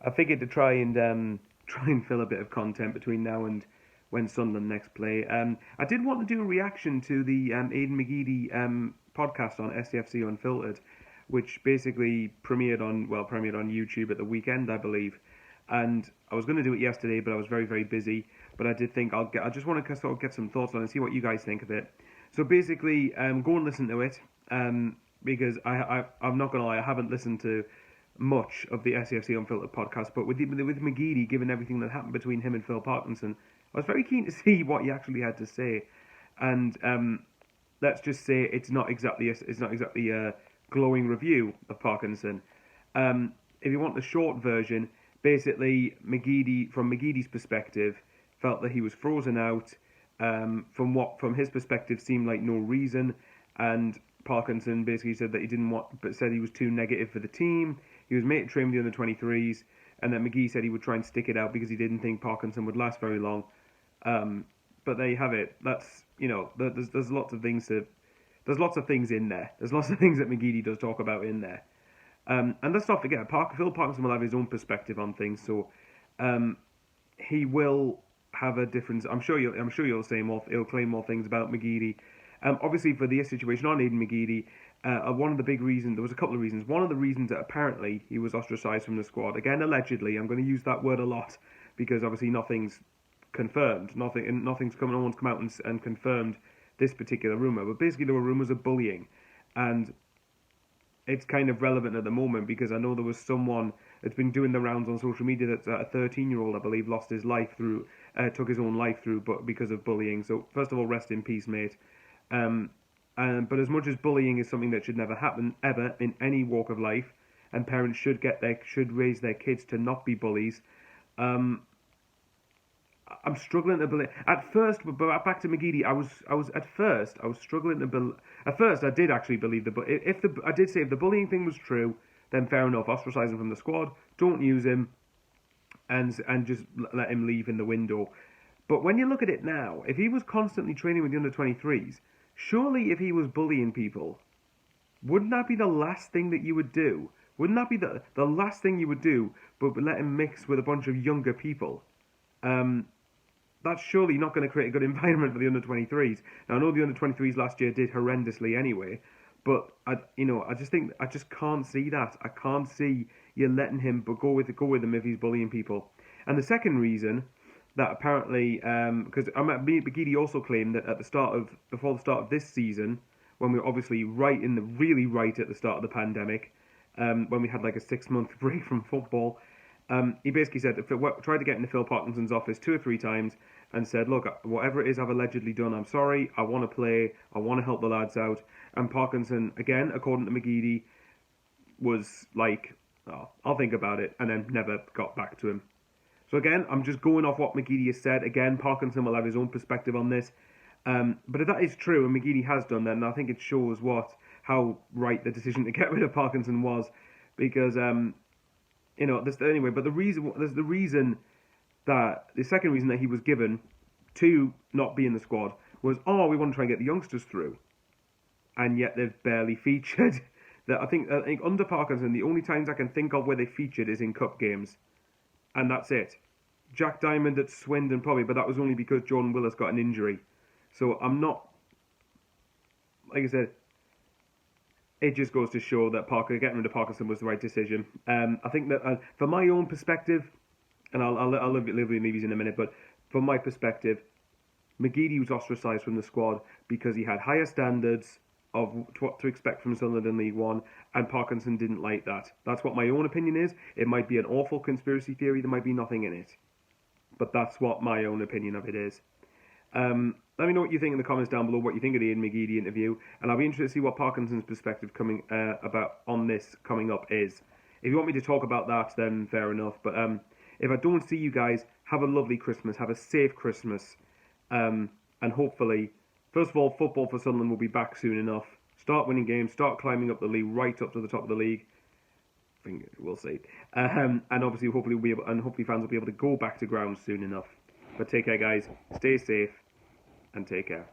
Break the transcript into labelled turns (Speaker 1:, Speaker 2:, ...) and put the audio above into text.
Speaker 1: I figured to try and fill a bit of content between now and when Sunderland next play. I did want to do a reaction to the AIDEN MCGEADY podcast on SAFC Unfiltered, which basically premiered on YouTube at the weekend, I believe. And I was going to do it yesterday, but I was very, very busy. But I did think I just want to sort of get some thoughts on it and see what you guys think of it. So basically, go and listen to it, because I'm not going to lie, I haven't listened to much of the SAFC Unfiltered podcast, but with McGeady, given everything that happened between him and Phil Parkinson, I was very keen to see what he actually had to say. And let's just say it's not exactly a glowing review of Parkinson. If you want the short version, basically from McGeady's perspective, felt that he was frozen out. From his perspective, seemed like no reason, and Parkinson basically said that said he was too negative for the team. He was made to train with the under-23s, and then McGee said he would try and stick it out because he didn't think Parkinson would last very long. But there you have it. That's, there's lots of things in there. There's lots of things that McGeady does talk about in there. And let's not forget, Phil Parkinson will have his own perspective on things, so he will have a difference. I'm sure you'll say more. He'll claim more things about McGeady. Obviously, for the situation on AIDEN MCGEADY, one of the big reasons, there was a couple of reasons. One of the reasons that apparently he was ostracised from the squad, again allegedly. I'm going to use that word a lot because obviously nothing's confirmed. No one's come out and confirmed this particular rumour. But basically, there were rumours of bullying, and it's kind of relevant at the moment because I know there was someone that's been doing the rounds on social media that's a 13-year-old, I believe, took his own life because of bullying. So first of all, rest in peace, mate. But as much as bullying is something that should never happen ever in any walk of life, and parents should raise their kids to not be bullies, I'm struggling to believe. At first, but back to McGeady, I was struggling to believe. At first, I did actually believe I did say if the bullying thing was true, then fair enough, ostracize him from the squad, don't use him, and just let him leave in the window. But when you look at it now, if he was constantly training with the under-23s, surely if he was bullying people, wouldn't that be the last thing that you would do? Wouldn't that be the last thing you would do, but let him mix with a bunch of younger people? That's surely not going to create a good environment for the under-23s. Now, I know the under-23s last year did horrendously anyway, but I just can't see that. I can't see you letting him go with him if he's bullying people. And the second reason that apparently, because McGeady also claimed that before the start of this season, when we were obviously really right at the start of the pandemic, when we had like a 6-month break from football, he basically said, tried to get into Phil Parkinson's office 2 or 3 times and said, look, whatever it is I've allegedly done, I'm sorry, I want to play, I want to help the lads out. And Parkinson, again, according to McGeady, was like, oh, I'll think about it, and then never got back to him. So again, I'm just going off what McGeady has said. Again, Parkinson will have his own perspective on this. But if that is true, and McGeady has done that, then I think it shows how right the decision to get rid of Parkinson was. Because, anyway, but the second reason that he was given to not be in the squad was, we want to try and get the youngsters through. And yet they've barely featured. I think under Parkinson, the only times I can think of where they featured is in cup games. And that's it. Jack Diamond at Swindon probably, but that was only because Jordan Willis got an injury. So I'm not, like I said, it just goes to show that getting rid of Parkinson was the right decision. I think that from my own perspective, and I'll leave these in a minute, but from my perspective, McGeady was ostracised from the squad because he had higher standards of what to expect from Sunderland in League One, and Parkinson didn't like that. That's what my own opinion is. It might be an awful conspiracy theory, there might be nothing in it. But that's what my own opinion of it is. Let me know what you think in the comments down below, what you think of the AIDEN MCGEADY interview, and I'll be interested to see what Parkinson's perspective coming up is. If you want me to talk about that, then fair enough. But if I don't see you guys, have a lovely Christmas, have a safe Christmas, and hopefully, first of all, football for Sunderland will be back soon enough. Start winning games, start climbing up the league, right up to the top of the league. We'll see. And obviously, hopefully fans will be able to go back to ground soon enough. But take care, guys. Stay safe and take care.